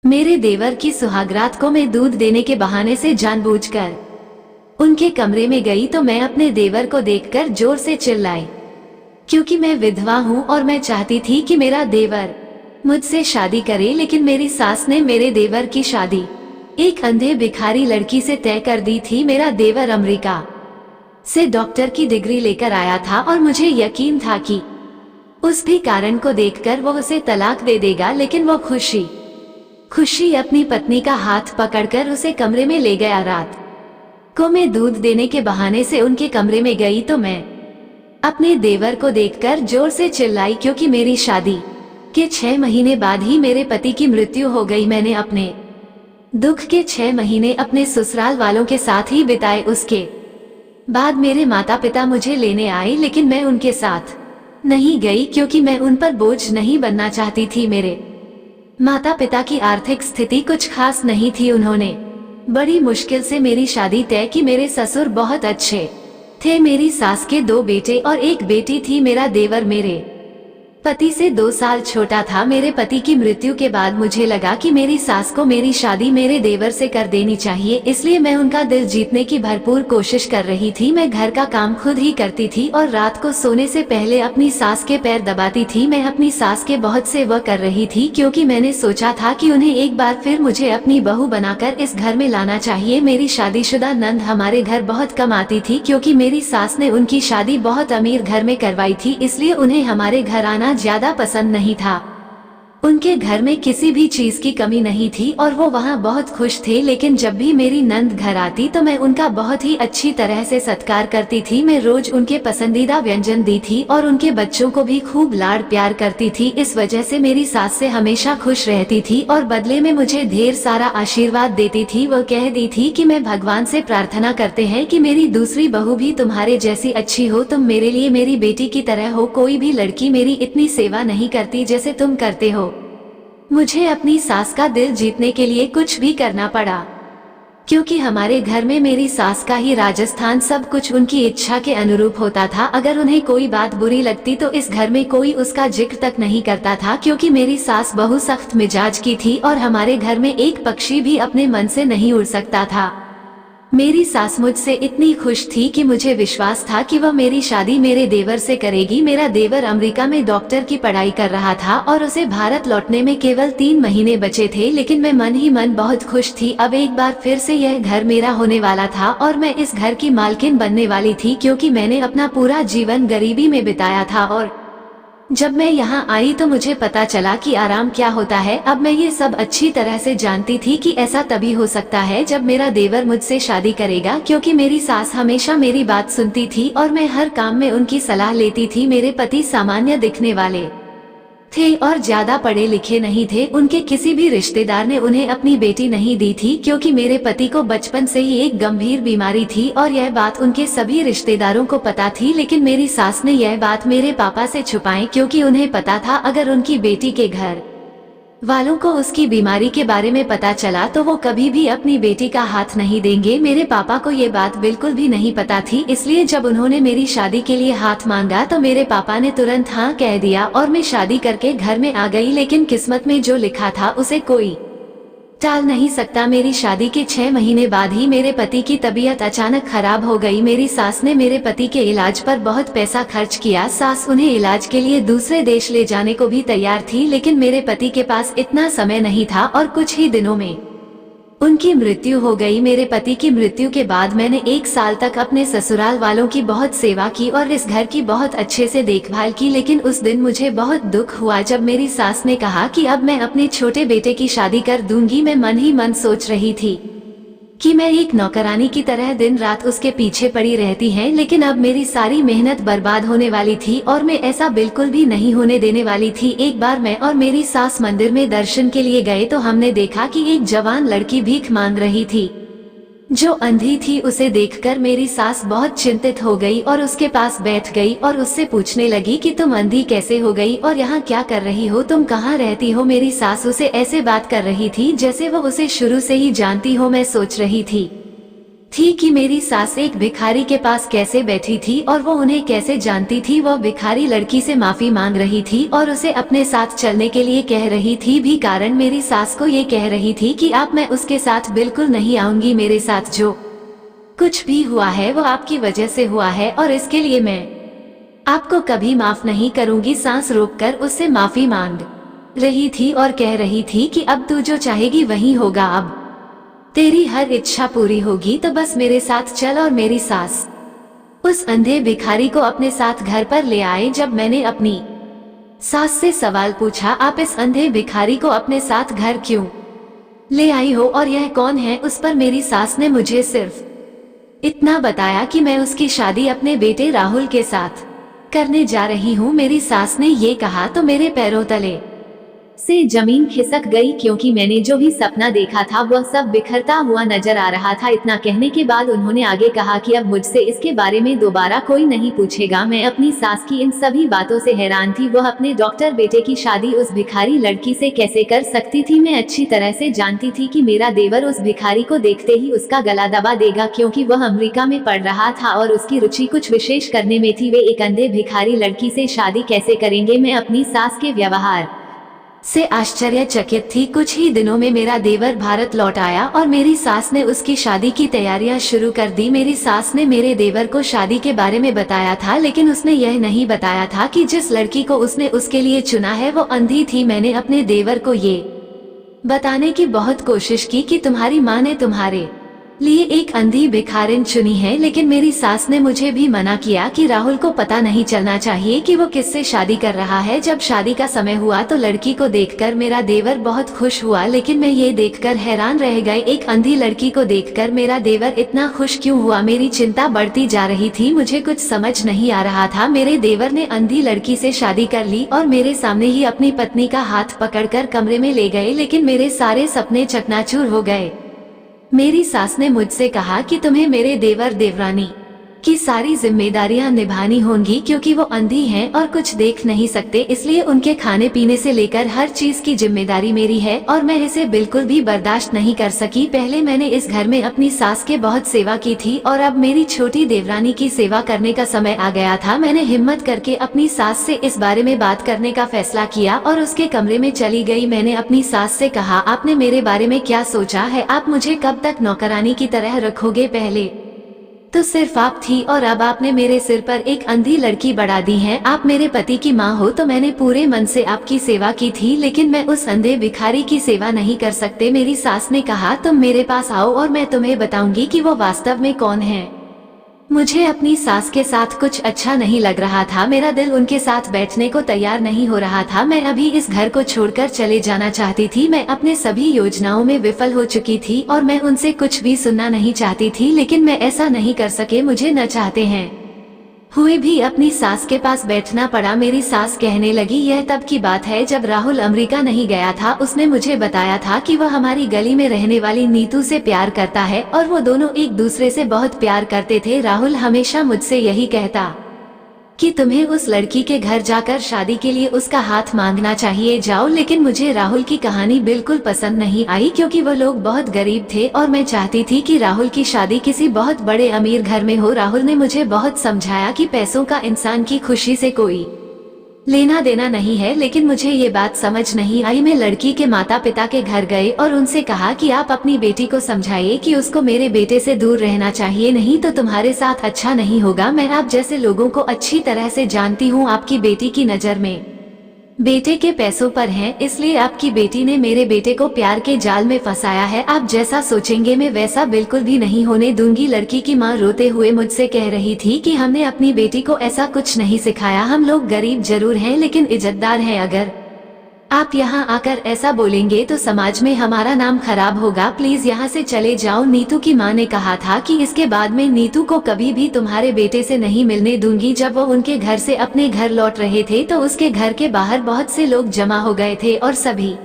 मेरे देवर की सुहागरात को मैं दूध देने के बहाने से जानबूझकर उनके कमरे में गई तो मैं अपने देवर को देखकर जोर से चिल्लाई, क्योंकि मैं विधवा हूँ और मैं चाहती थी कि मेरा देवर मुझसे शादी करे। लेकिन मेरी सास ने मेरे देवर की शादी एक अंधे भिखारी लड़की से तय कर दी थी। मेरा देवर अमेरिका से डॉक्टर की डिग्री लेकर आया था और मुझे यकीन था कि उस भी कारण को देखकर वो उसे तलाक दे देगा। लेकिन वो खुशी खुशी अपनी पत्नी का हाथ पकड़कर उसे कमरे में ले गया। रात को मैं दूध देने के बहाने से उनके कमरे में गई तो मैं अपने देवर को देखकर जोर से चिल्लाई, क्योंकि मेरी शादी के 6 महीने बाद ही मेरे पति की मृत्यु हो गई। मैंने अपने दुख के 6 महीने अपने ससुराल वालों के साथ ही बिताए। उसके बाद मेरे माता पिता मुझे लेने आए, लेकिन मैं उनके साथ नहीं गई क्योंकि मैं उन पर बोझ नहीं बनना चाहती थी। मेरे माता पिता की आर्थिक स्थिति कुछ खास नहीं थी। उन्होंने बड़ी मुश्किल से मेरी शादी तय की। मेरे ससुर बहुत अच्छे थे। मेरी सास के 2 बेटे और 1 बेटी थी। मेरा देवर मेरे पति से 2 साल छोटा था। मेरे पति की मृत्यु के बाद मुझे लगा कि मेरी सास को मेरी शादी मेरे देवर से कर देनी चाहिए, इसलिए मैं उनका दिल जीतने की भरपूर कोशिश कर रही थी। मैं घर का काम खुद ही करती थी और रात को सोने से पहले अपनी सास के पैर दबाती थी। मैं अपनी सास के बहुत सेवा कर रही थी, क्योंकि मैंने सोचा था कि उन्हें एक बार फिर मुझे अपनी बहू बनाकर इस घर में लाना चाहिए। मेरी शादीशुदा नंद हमारे घर बहुत कम आती थी, क्योंकि मेरी सास ने उनकी शादी बहुत अमीर घर में करवाई थी, इसलिए उन्हें हमारे घर आना ज्यादा पसंद नहीं था। उनके घर में किसी भी चीज की कमी नहीं थी और वो वहाँ बहुत खुश थे। लेकिन जब भी मेरी नंद घर आती तो मैं उनका बहुत ही अच्छी तरह से सत्कार करती थी। मैं रोज उनके पसंदीदा व्यंजन दी थी और उनके बच्चों को भी खूब लाड़ प्यार करती थी। इस वजह से मेरी सास से हमेशा खुश रहती थी और बदले में मुझे ढेर सारा आशीर्वाद देती थी। वो कह दी थी कि मैं भगवान से प्रार्थना करते हैं कि मेरी दूसरी बहू भी तुम्हारे जैसी अच्छी हो, तुम मेरे लिए मेरी बेटी की तरह हो। कोई भी लड़की मेरी इतनी सेवा नहीं करती जैसे तुम करते हो। मुझे अपनी सास का दिल जीतने के लिए कुछ भी करना पड़ा, क्योंकि हमारे घर में मेरी सास का ही राजस्थान सब कुछ उनकी इच्छा के अनुरूप होता था। अगर उन्हें कोई बात बुरी लगती तो इस घर में कोई उसका जिक्र तक नहीं करता था, क्योंकि मेरी सास बहुत सख्त मिजाज की थी और हमारे घर में एक पक्षी भी अपने मन से नहीं उड़ सकता था। मेरी सास मुझसे इतनी खुश थी कि मुझे विश्वास था कि वह मेरी शादी मेरे देवर से करेगी। मेरा देवर अमेरिका में डॉक्टर की पढ़ाई कर रहा था और उसे भारत लौटने में केवल 3 महीने बचे थे, लेकिन मैं मन ही मन बहुत खुश थी। अब एक बार फिर से यह घर मेरा होने वाला था और मैं इस घर की मालकिन बनने वाली थी, क्योंकि मैंने अपना पूरा जीवन गरीबी में बिताया था और जब मैं यहाँ आई तो मुझे पता चला कि आराम क्या होता है। अब मैं ये सब अच्छी तरह से जानती थी कि ऐसा तभी हो सकता है जब मेरा देवर मुझसे शादी करेगा, क्योंकि मेरी सास हमेशा मेरी बात सुनती थी और मैं हर काम में उनकी सलाह लेती थी। मेरे पति सामान्य दिखने वाले थे और ज्यादा पढ़े लिखे नहीं थे। उनके किसी भी रिश्तेदार ने उन्हें अपनी बेटी नहीं दी थी, क्योंकि मेरे पति को बचपन से ही एक गंभीर बीमारी थी और यह बात उनके सभी रिश्तेदारों को पता थी। लेकिन मेरी सास ने यह बात मेरे पापा से छुपाई, क्योंकि उन्हें पता था अगर उनकी बेटी के घर वालों को उसकी बीमारी के बारे में पता चला तो वो कभी भी अपनी बेटी का हाथ नहीं देंगे। मेरे पापा को ये बात बिल्कुल भी नहीं पता थी, इसलिए जब उन्होंने मेरी शादी के लिए हाथ मांगा तो मेरे पापा ने तुरंत हाँ कह दिया और मैं शादी करके घर में आ गई। लेकिन किस्मत में जो लिखा था उसे कोई टाल नहीं सकता। मेरी शादी के 6 महीने बाद ही मेरे पति की तबीयत अचानक खराब हो गई। मेरी सास ने मेरे पति के इलाज पर बहुत पैसा खर्च किया। सास उन्हें इलाज के लिए दूसरे देश ले जाने को भी तैयार थी, लेकिन मेरे पति के पास इतना समय नहीं था और कुछ ही दिनों में उनकी मृत्यु हो गई। मेरे पति की मृत्यु के बाद मैंने 1 साल तक अपने ससुराल वालों की बहुत सेवा की और इस घर की बहुत अच्छे से देखभाल की। लेकिन उस दिन मुझे बहुत दुख हुआ जब मेरी सास ने कहा कि अब मैं अपने छोटे बेटे की शादी कर दूंगी। मैं मन ही मन सोच रही थी कि मैं एक नौकरानी की तरह दिन रात उसके पीछे पड़ी रहती है, लेकिन अब मेरी सारी मेहनत बर्बाद होने वाली थी और मैं ऐसा बिल्कुल भी नहीं होने देने वाली थी। एक बार मैं और मेरी सास मंदिर में दर्शन के लिए गए तो हमने देखा कि एक जवान लड़की भीख मांग रही थी जो अंधी थी। उसे देखकर मेरी सास बहुत चिंतित हो गई और उसके पास बैठ गई और उससे पूछने लगी कि तुम अंधी कैसे हो गई और यहाँ क्या कर रही हो, तुम कहाँ रहती हो। मेरी सास उसे ऐसे बात कर रही थी जैसे वो उसे शुरू से ही जानती हो। मैं सोच रही थी थी कि मेरी सास एक भिखारी के पास कैसे बैठी थी और वो उन्हें कैसे जानती थी। वो भिखारी लड़की से माफी मांग रही थी और उसे अपने साथ चलने के लिए कह रही थी भी, कारण मेरी सास को ये कह रही थी कि आप मैं उसके साथ बिल्कुल नहीं आऊंगी, मेरे साथ जो कुछ भी हुआ है वो आपकी वजह से हुआ है और इसके लिए मैं आपको कभी माफ नहीं करूंगी। सांस रोककर उससे माफी मांग रही थी और कह रही थी कि अब तू जो चाहेगी वही होगा, अब तेरी हर इच्छा पूरी होगी, तो बस मेरे साथ चल। और मेरी सास उस अंधे भिखारी को अपने साथ घर पर ले आए। जब मैंने अपनी सास से सवाल पूछा, आप इस अंधे भिखारी को अपने साथ घर क्यों ले आई हो और यह कौन है, उस पर मेरी सास ने मुझे सिर्फ इतना बताया कि मैं उसकी शादी अपने बेटे राहुल के साथ करने जा रही हूँ। मेरी सास ने ये कहा तो मेरे पैरों तले से जमीन खिसक गई, क्योंकि मैंने जो भी सपना देखा था वह सब बिखरता हुआ नजर आ रहा था। इतना कहने के बाद उन्होंने आगे कहा कि अब मुझसे इसके बारे में दोबारा कोई नहीं पूछेगा। मैं अपनी सास की इन सभी बातों से हैरान थी। वह अपने डॉक्टर बेटे की शादी उस भिखारी लड़की से कैसे कर सकती थी। मैं अच्छी तरह से जानती थी कि मेरा देवर उस भिखारी को देखते ही उसका गला दबा देगा, क्योंकि वह अमेरिका में पढ़ रहा था और उसकी रुचि कुछ विशेष करने में थी। वे एक अंधे भिखारी लड़की से शादी कैसे करेंगे। मैं अपनी सास के व्यवहार से आश्चर्यचकित थी। कुछ ही दिनों में मेरा देवर भारत लौट आया और मेरी सास ने उसकी शादी की तैयारियां शुरू कर दी। मेरी सास ने मेरे देवर को शादी के बारे में बताया था, लेकिन उसने यह नहीं बताया था कि जिस लड़की को उसने उसके लिए चुना है वो अंधी थी। मैंने अपने देवर को ये बताने की बहुत कोशिश की कि तुम्हारी माँ ने तुम्हारे लिए एक अंधी भिखारिन चुनी है, लेकिन मेरी सास ने मुझे भी मना किया कि राहुल को पता नहीं चलना चाहिए कि वो किससे शादी कर रहा है। जब शादी का समय हुआ तो लड़की को देखकर मेरा देवर बहुत खुश हुआ, लेकिन मैं ये देखकर हैरान रह गई, एक अंधी लड़की को देखकर मेरा देवर इतना खुश क्यों हुआ। मेरी चिंता बढ़ती जा रही थी, मुझे कुछ समझ नहीं आ रहा था। मेरे देवर ने अंधी लड़की से शादी कर ली और मेरे सामने ही अपनी पत्नी का हाथ पकड़कर कमरे में ले गए, लेकिन मेरे सारे सपने चकनाचूर हो गए। मेरी सास ने मुझसे कहा कि तुम्हें मेरे देवर देवरानी की सारी जिम्मेदारियां निभानी होंगी, क्योंकि वो अंधी हैं और कुछ देख नहीं सकते, इसलिए उनके खाने पीने से लेकर हर चीज की जिम्मेदारी मेरी है और मैं इसे बिल्कुल भी बर्दाश्त नहीं कर सकी। पहले मैंने इस घर में अपनी सास के बहुत सेवा की थी और अब मेरी छोटी देवरानी की सेवा करने का समय आ गया था। मैंने हिम्मत करके अपनी सास से इस बारे में बात करने का फैसला किया और उसके कमरे में चली गई। मैंने अपनी सास से कहा, आपने मेरे बारे में क्या सोचा है? आप मुझे कब तक नौकरानी की तरह रखोगे? पहले तो सिर्फ आप थी और अब आपने मेरे सिर पर एक अंधी लड़की बढ़ा दी है। आप मेरे पति की माँ हो तो मैंने पूरे मन से आपकी सेवा की थी, लेकिन मैं उस अंधे भिखारी की सेवा नहीं कर सकते। मेरी सास ने कहा, तुम मेरे पास आओ और मैं तुम्हें बताऊंगी कि वो वास्तव में कौन है। मुझे अपनी सास के साथ कुछ अच्छा नहीं लग रहा था। मेरा दिल उनके साथ बैठने को तैयार नहीं हो रहा था। मैं अभी इस घर को छोड़कर चले जाना चाहती थी। मैं अपने सभी योजनाओं में विफल हो चुकी थी और मैं उनसे कुछ भी सुनना नहीं चाहती थी, लेकिन मैं ऐसा नहीं कर सके। मुझे न चाहते हैं हुए भी अपनी सास के पास बैठना पड़ा। मेरी सास कहने लगी, यह तब की बात है जब राहुल अमेरिका नहीं गया था। उसने मुझे बताया था कि वह हमारी गली में रहने वाली नीतू से प्यार करता है और वो दोनों एक दूसरे से बहुत प्यार करते थे। राहुल हमेशा मुझसे यही कहता कि तुम्हें उस लड़की के घर जाकर शादी के लिए उसका हाथ मांगना चाहिए, जाओ। लेकिन मुझे राहुल की कहानी बिल्कुल पसंद नहीं आई, क्योंकि वो लोग बहुत गरीब थे और मैं चाहती थी कि राहुल की शादी किसी बहुत बड़े अमीर घर में हो। राहुल ने मुझे बहुत समझाया कि पैसों का इंसान की खुशी से कोई लेना देना नहीं है, लेकिन मुझे ये बात समझ नहीं आई। मैं लड़की के माता पिता के घर गए और उनसे कहा कि आप अपनी बेटी को समझाइए कि उसको मेरे बेटे से दूर रहना चाहिए, नहीं तो तुम्हारे साथ अच्छा नहीं होगा। मैं आप जैसे लोगों को अच्छी तरह से जानती हूँ। आपकी बेटी की नजर में बेटे के पैसों पर हैं, इसलिए आपकी बेटी ने मेरे बेटे को प्यार के जाल में फंसाया है। आप जैसा सोचेंगे मैं वैसा बिल्कुल भी नहीं होने दूंगी। लड़की की माँ रोते हुए मुझसे कह रही थी कि हमने अपनी बेटी को ऐसा कुछ नहीं सिखाया। हम लोग गरीब जरूर हैं लेकिन इज्जतदार हैं। अगर आप यहाँ आकर ऐसा बोलेंगे तो समाज में हमारा नाम खराब होगा। प्लीज यहाँ से चले जाओ। नीतू की माँ ने कहा था कि इसके बाद में नीतू को कभी भी तुम्हारे बेटे से नहीं मिलने दूंगी। जब वो उनके घर से अपने घर लौट रहे थे तो उसके घर के बाहर बहुत से लोग जमा हो गए थे और सभी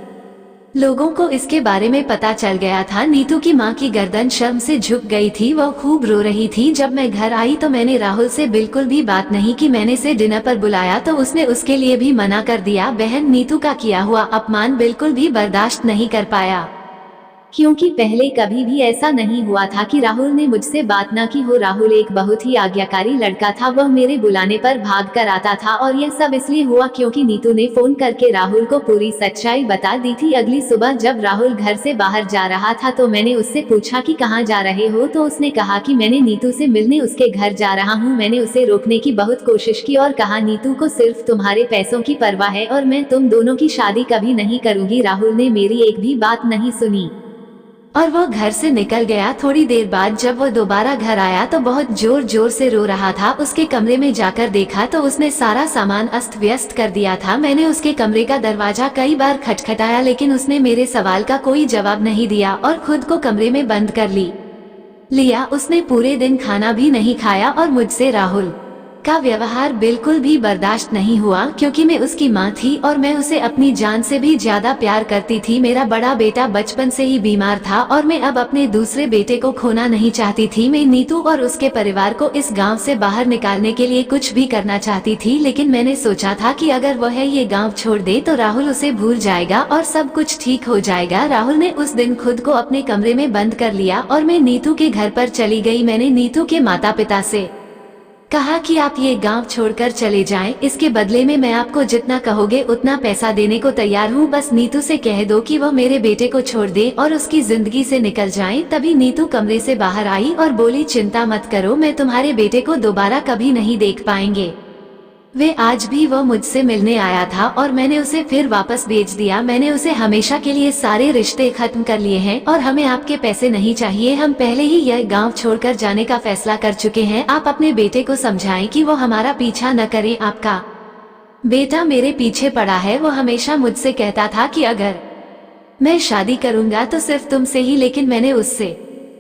लोगों को इसके बारे में पता चल गया था। नीतू की माँ की गर्दन शर्म से झुक गई थी, वह खूब रो रही थी। जब मैं घर आई तो मैंने राहुल से बिल्कुल भी बात नहीं की। मैंने उसे डिनर पर बुलाया तो उसने उसके लिए भी मना कर दिया। बहन नीतू का किया हुआ अपमान बिल्कुल भी बर्दाश्त नहीं कर पाया। क्योंकि पहले कभी भी ऐसा नहीं हुआ था कि राहुल ने मुझसे बात न की हो। राहुल एक बहुत ही आज्ञाकारी लड़का था। वह मेरे बुलाने पर भाग कर आता था और यह सब इसलिए हुआ क्योंकि नीतू ने फोन करके राहुल को पूरी सच्चाई बता दी थी। अगली सुबह जब राहुल घर से बाहर जा रहा था तो मैंने उससे पूछा कि कहाँ जा रहे हो, तो उसने कहा कि मैंने नीतू से मिलने उसके घर जा रहा हूँ। मैंने उसे रोकने की बहुत कोशिश की और कहा नीतू को सिर्फ तुम्हारे पैसों की परवाह है और मैं तुम दोनों की शादी कभी नहीं करूँगी। राहुल ने मेरी एक भी बात नहीं सुनी और वो घर से निकल गया। थोड़ी देर बाद जब वो दोबारा घर आया तो बहुत जोर जोर से रो रहा था। उसके कमरे में जाकर देखा तो उसने सारा सामान अस्त व्यस्त कर दिया था। मैंने उसके कमरे का दरवाजा कई बार खटखटाया लेकिन उसने मेरे सवाल का कोई जवाब नहीं दिया और खुद को कमरे में बंद कर लिया। उसने पूरे दिन खाना भी नहीं खाया और मुझसे राहुल का व्यवहार बिल्कुल भी बर्दाश्त नहीं हुआ क्योंकि मैं उसकी माँ थी और मैं उसे अपनी जान से भी ज्यादा प्यार करती थी। मेरा बड़ा बेटा बचपन से ही बीमार था और मैं अब अपने दूसरे बेटे को खोना नहीं चाहती थी। मैं नीतू और उसके परिवार को इस गांव से बाहर निकालने के लिए कुछ भी करना चाहती थी, लेकिन मैंने सोचा था कि अगर वह ये गाँव छोड़ दे तो राहुल उसे भूल जाएगा और सब कुछ ठीक हो जाएगा। राहुल ने उस दिन खुद को अपने कमरे में बंद कर लिया और मैं नीतू के घर पर चली गई। मैंने नीतू के माता पिता से कहा कि आप ये गांव छोड़कर चले जाएं, इसके बदले में मैं आपको जितना कहोगे उतना पैसा देने को तैयार हूँ। बस नीतू से कह दो कि वो मेरे बेटे को छोड़ दे और उसकी जिंदगी से निकल जाए। तभी नीतू कमरे से बाहर आई और बोली, चिंता मत करो, मैं तुम्हारे बेटे को दोबारा कभी नहीं देख पाएंगे। वे आज भी वो मुझसे मिलने आया था और मैंने उसे फिर वापस भेज दिया। मैंने उसे हमेशा के लिए सारे रिश्ते खत्म कर लिए हैं और हमें आपके पैसे नहीं चाहिए। हम पहले ही यह गांव छोड़कर जाने का फैसला कर चुके हैं। आप अपने बेटे को समझाएं कि वो हमारा पीछा न करे। आपका बेटा मेरे पीछे पड़ा है। वो हमेशा मुझसे कहता था कि अगर मैं शादी करूंगा तो सिर्फ तुमसे ही, लेकिन मैंने उससे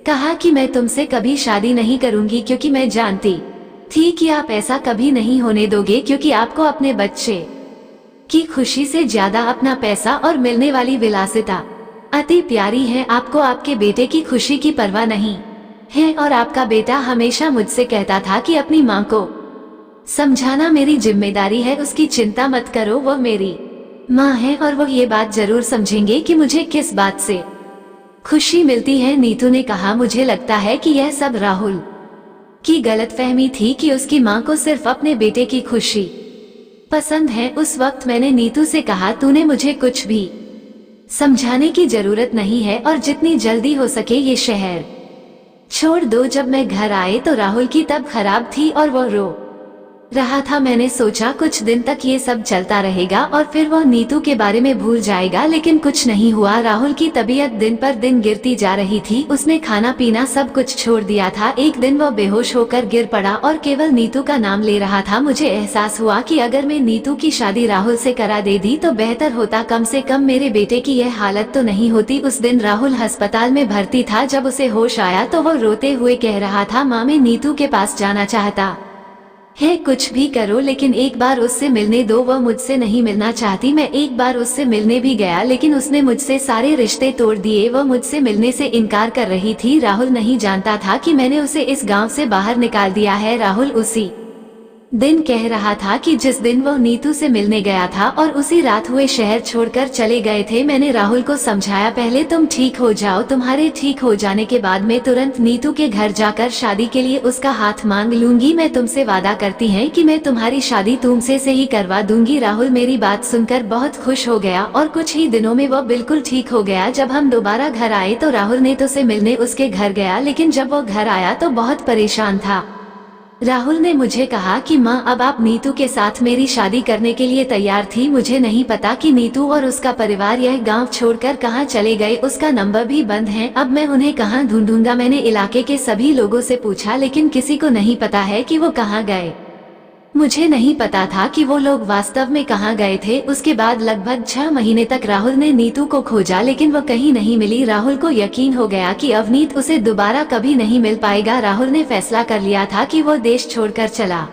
कहा कि मैं तुमसे कभी शादी नहीं करूंगी क्योंकि मैं जानती थी कि आप ऐसा कभी नहीं होने दोगे, क्योंकि आपको अपने बच्चे की खुशी से ज्यादा अपना पैसा और मिलने वाली विलासिता अति प्यारी है। आपको आपके बेटे की खुशी की परवाह नहीं है और आपका बेटा हमेशा मुझसे कहता था कि अपनी माँ को समझाना मेरी जिम्मेदारी है, उसकी चिंता मत करो, वो मेरी माँ है और वो ये बात जरूर समझेंगे कि मुझे किस बात से खुशी मिलती है। नीतू ने कहा, मुझे लगता है कि यह सब राहुल की गलतफहमी थी कि उसकी माँ को सिर्फ अपने बेटे की खुशी पसंद है। उस वक्त मैंने नीतू से कहा, तूने मुझे कुछ भी समझाने की जरूरत नहीं है और जितनी जल्दी हो सके ये शहर छोड़ दो। जब मैं घर आए तो राहुल की तबीयत खराब थी और वो रो रहा था। मैंने सोचा कुछ दिन तक ये सब चलता रहेगा और फिर वो नीतू के बारे में भूल जाएगा, लेकिन कुछ नहीं हुआ। राहुल की तबीयत दिन पर दिन गिरती जा रही थी। उसने खाना पीना सब कुछ छोड़ दिया था। एक दिन वो बेहोश होकर गिर पड़ा और केवल नीतू का नाम ले रहा था। मुझे एहसास हुआ कि अगर मैं नीतू की शादी राहुल से करा दे दी तो बेहतर होता, कम से कम मेरे बेटे की यह हालत तो नहीं होती। उस दिन राहुल अस्पताल में भर्ती था। जब उसे होश आया तो वो रोते हुए कह रहा था, माँ मैं नीतू के पास जाना चाहता है, कुछ भी करो लेकिन एक बार उससे मिलने दो। वो मुझसे नहीं मिलना चाहती। मैं एक बार उससे मिलने भी गया लेकिन उसने मुझसे सारे रिश्ते तोड़ दिए। वो मुझसे मिलने से इनकार कर रही थी। राहुल नहीं जानता था कि मैंने उसे इस गांव से बाहर निकाल दिया है। राहुल उसी दिन कह रहा था कि जिस दिन वो नीतू से मिलने गया था और उसी रात हुए शहर छोड़कर चले गए थे। मैंने राहुल को समझाया, पहले तुम ठीक हो जाओ, तुम्हारे ठीक हो जाने के बाद मैं तुरंत नीतू के घर जाकर शादी के लिए उसका हाथ मांग लूंगी। मैं तुमसे वादा करती है कि मैं तुम्हारी शादी तुमसे से ही करवा दूंगी। राहुल मेरी बात सुनकर बहुत खुश हो गया और कुछ ही दिनों में वो बिल्कुल ठीक हो गया। जब हम दोबारा घर आए तो राहुल ने तो से मिलने उसके घर गया, लेकिन जब वो घर आया तो बहुत परेशान था। राहुल ने मुझे कहा कि माँ अब आप नीतू के साथ मेरी शादी करने के लिए तैयार थी। मुझे नहीं पता कि नीतू और उसका परिवार यह गांव छोड़कर कहाँ चले गए। उसका नंबर भी बंद है। अब मैं उन्हें कहाँ ढूंढूंगा। मैंने इलाके के सभी लोगों से पूछा लेकिन किसी को नहीं पता है कि वो कहाँ गए। मुझे नहीं पता था कि वो लोग वास्तव में कहाँ गए थे। उसके बाद लगभग 6 महीने तक राहुल ने नीतू को खोजा लेकिन वो कहीं नहीं मिली। राहुल को यकीन हो गया कि अवनीत उसे दोबारा कभी नहीं मिल पाएगा। राहुल ने फैसला कर लिया था कि वो देश छोड़कर चला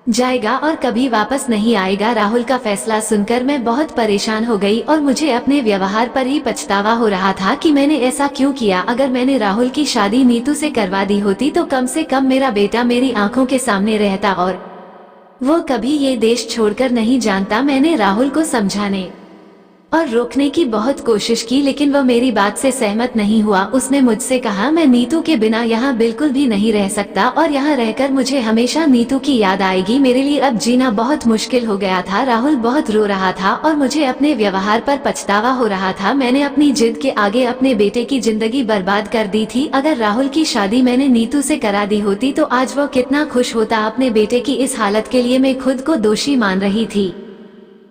जाएगा और कभी वापस नहीं आएगा। राहुल का फैसला सुनकर मैं बहुत परेशान हो गई और मुझे अपने व्यवहार पर ही पछतावा हो रहा था कि मैंने ऐसा क्यों किया। अगर मैंने राहुल की शादी नीतू से करवा दी होती तो कम से कम मेरा बेटा मेरी आंखों के सामने रहता और वो कभी ये देश छोड़कर नहीं जानता। मैंने राहुल को समझाने और रोकने की बहुत कोशिश की, लेकिन वह मेरी बात से सहमत नहीं हुआ। उसने मुझसे कहा, मैं नीतू के बिना यहाँ बिल्कुल भी नहीं रह सकता और यहाँ रहकर मुझे हमेशा नीतू की याद आएगी। मेरे लिए अब जीना बहुत मुश्किल हो गया था। राहुल बहुत रो रहा था और मुझे अपने व्यवहार पर पछतावा हो रहा था। मैंने अपनी जिद के आगे अपने बेटे की जिंदगी बर्बाद कर दी थी। अगर राहुल की शादी मैंने नीतू से करा दी होती तो आज वो कितना खुश होता। अपने बेटे की इस हालत के लिए मैं खुद को दोषी मान रही थी।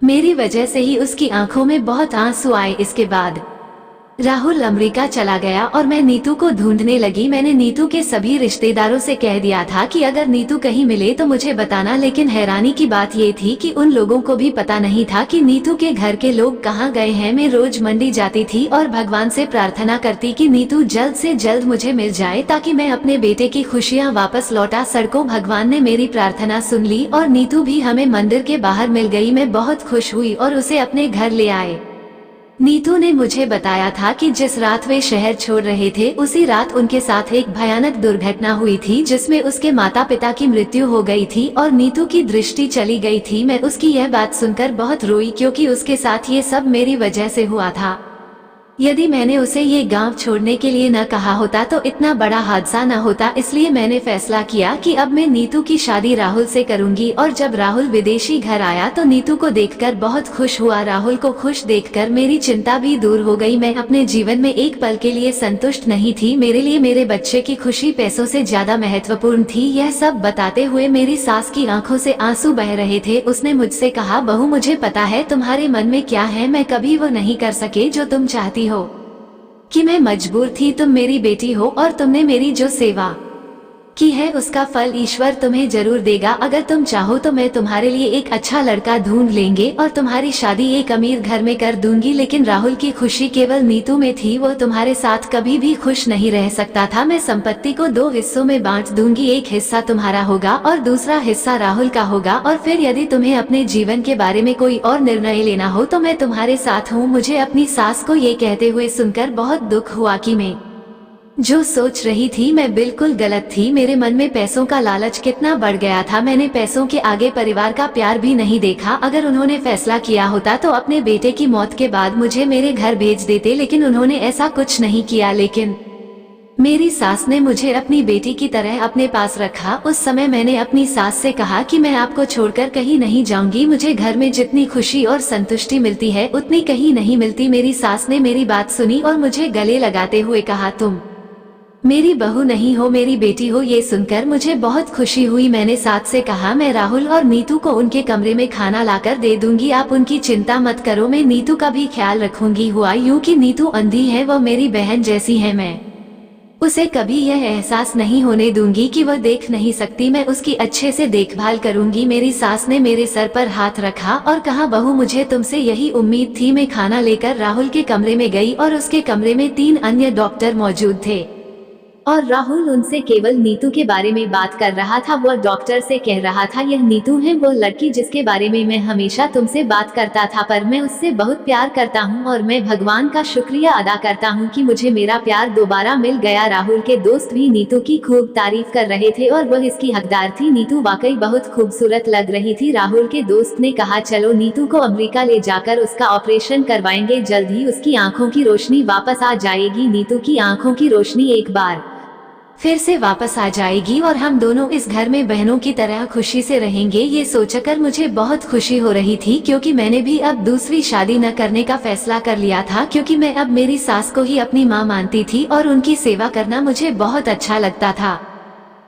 मेरी वजह से ही उसकी आंखों में बहुत आंसू आए। इसके बाद राहुल अमेरिका चला गया और मैं नीतू को ढूंढने लगी। मैंने नीतू के सभी रिश्तेदारों से कह दिया था कि अगर नीतू कहीं मिले तो मुझे बताना, लेकिन हैरानी की बात ये थी कि उन लोगों को भी पता नहीं था कि नीतू के घर के लोग कहाँ गए हैं। मैं रोज मंडी जाती थी और भगवान से प्रार्थना करती कि नीतू जल्द से जल्द मुझे मिल जाए ताकि मैं अपने बेटे की खुशियाँ वापस लौटा सकूं। भगवान ने मेरी प्रार्थना सुन ली और नीतू भी हमें मंदिर के बाहर मिल गई। मैं बहुत खुश हुई और उसे अपने घर ले आए। नीतू ने मुझे बताया था कि जिस रात वे शहर छोड़ रहे थे उसी रात उनके साथ एक भयानक दुर्घटना हुई थी जिसमें उसके माता पिता की मृत्यु हो गई थी और नीतू की दृष्टि चली गई थी। मैं उसकी यह बात सुनकर बहुत रोई क्योंकि उसके साथ ये सब मेरी वजह से हुआ था। यदि मैंने उसे ये गांव छोड़ने के लिए न कहा होता तो इतना बड़ा हादसा न होता। इसलिए मैंने फैसला किया कि अब मैं नीतू की शादी राहुल से करूंगी। और जब राहुल विदेशी घर आया तो नीतू को देखकर बहुत खुश हुआ। राहुल को खुश देखकर मेरी चिंता भी दूर हो गई। मैं अपने जीवन में एक पल के लिए संतुष्ट नहीं थी। मेरे लिए मेरे बच्चे की खुशी पैसों से ज्यादा महत्वपूर्ण थी। यह सब बताते हुए मेरी सास की आंखों से आंसू बह रहे थे। उसने मुझसे कहा, बहू मुझे पता है तुम्हारे मन में क्या है। मैं कभी वो नहीं कर सके जो तुम चाहती हो कि मैं मजबूर थी। तुम मेरी बेटी हो और तुमने मेरी जो सेवा की है उसका फल ईश्वर तुम्हें जरूर देगा। अगर तुम चाहो तो मैं तुम्हारे लिए एक अच्छा लड़का ढूंढ लेंगे और तुम्हारी शादी एक अमीर घर में कर दूंगी। लेकिन राहुल की खुशी केवल नीतू में थी। वो तुम्हारे साथ कभी भी खुश नहीं रह सकता था। मैं संपत्ति को 2 हिस्सों में बांट दूंगी। एक हिस्सा तुम्हारा होगा और दूसरा हिस्सा राहुल का होगा। और फिर यदि तुम्हें अपने जीवन के बारे में कोई और निर्णय लेना हो तो मैं तुम्हारे साथ हूँ। मुझे अपनी सास को ये कहते हुए सुनकर बहुत दुख हुआ कि मैं जो सोच रही थी मैं बिल्कुल गलत थी। मेरे मन में पैसों का लालच कितना बढ़ गया था। मैंने पैसों के आगे परिवार का प्यार भी नहीं देखा। अगर उन्होंने फैसला किया होता तो अपने बेटे की मौत के बाद मुझे मेरे घर भेज देते, लेकिन उन्होंने ऐसा कुछ नहीं किया। लेकिन मेरी सास ने मुझे अपनी बेटी की तरह अपने पास रखा। उस समय मैंने अपनी सास से कहा कि मैं आपको छोड़कर कहीं नहीं जाऊंगी। मुझे घर में जितनी खुशी और संतुष्टि मिलती है उतनी कहीं नहीं मिलती। मेरी सास ने मेरी बात सुनी और मुझे गले लगाते हुए कहा, तुम मेरी बहू नहीं हो, मेरी बेटी हो। ये सुनकर मुझे बहुत खुशी हुई। मैंने सास से कहा, मैं राहुल और नीतू को उनके कमरे में खाना लाकर दे दूंगी। आप उनकी चिंता मत करो, मैं नीतू का भी ख्याल रखूंगी। हुआ यूं कि नीतू अंधी है, वह मेरी बहन जैसी है। मैं उसे कभी यह एहसास नहीं होने दूंगी कि वह देख नहीं सकती। मैं उसकी अच्छे से देखभाल करूंगी। मेरी सास ने मेरे सर पर हाथ रखा और कहा, बहू मुझे तुमसे यही उम्मीद थी। मैं खाना लेकर राहुल के कमरे में गई और उसके कमरे में 3 अन्य डॉक्टर मौजूद थे और राहुल उनसे केवल नीतू के बारे में बात कर रहा था। वो डॉक्टर से कह रहा था, यह नीतू है, वो लड़की जिसके बारे में मैं हमेशा तुमसे बात करता था, पर मैं उससे बहुत प्यार करता हूँ और मैं भगवान का शुक्रिया अदा करता हूँ कि मुझे मेरा प्यार दोबारा मिल गया। राहुल के दोस्त भी नीतू की खूब तारीफ कर रहे थे और वह इसकी हकदार थी। नीतू वाकई बहुत खूबसूरत लग रही थी। राहुल के दोस्त ने कहा, चलो नीतू को अमेरिका ले जाकर उसका ऑपरेशन करवाएंगे, जल्द ही उसकी आंखों की रोशनी वापस आ जाएगी। नीतू की आंखों की रोशनी एक बार फिर से वापस आ जाएगी और हम दोनों इस घर में बहनों की तरह खुशी से रहेंगे। ये सोचकर मुझे बहुत खुशी हो रही थी क्योंकि मैंने भी अब दूसरी शादी न करने का फैसला कर लिया था, क्योंकि मैं अब मेरी सास को ही अपनी माँ मानती थी और उनकी सेवा करना मुझे बहुत अच्छा लगता था।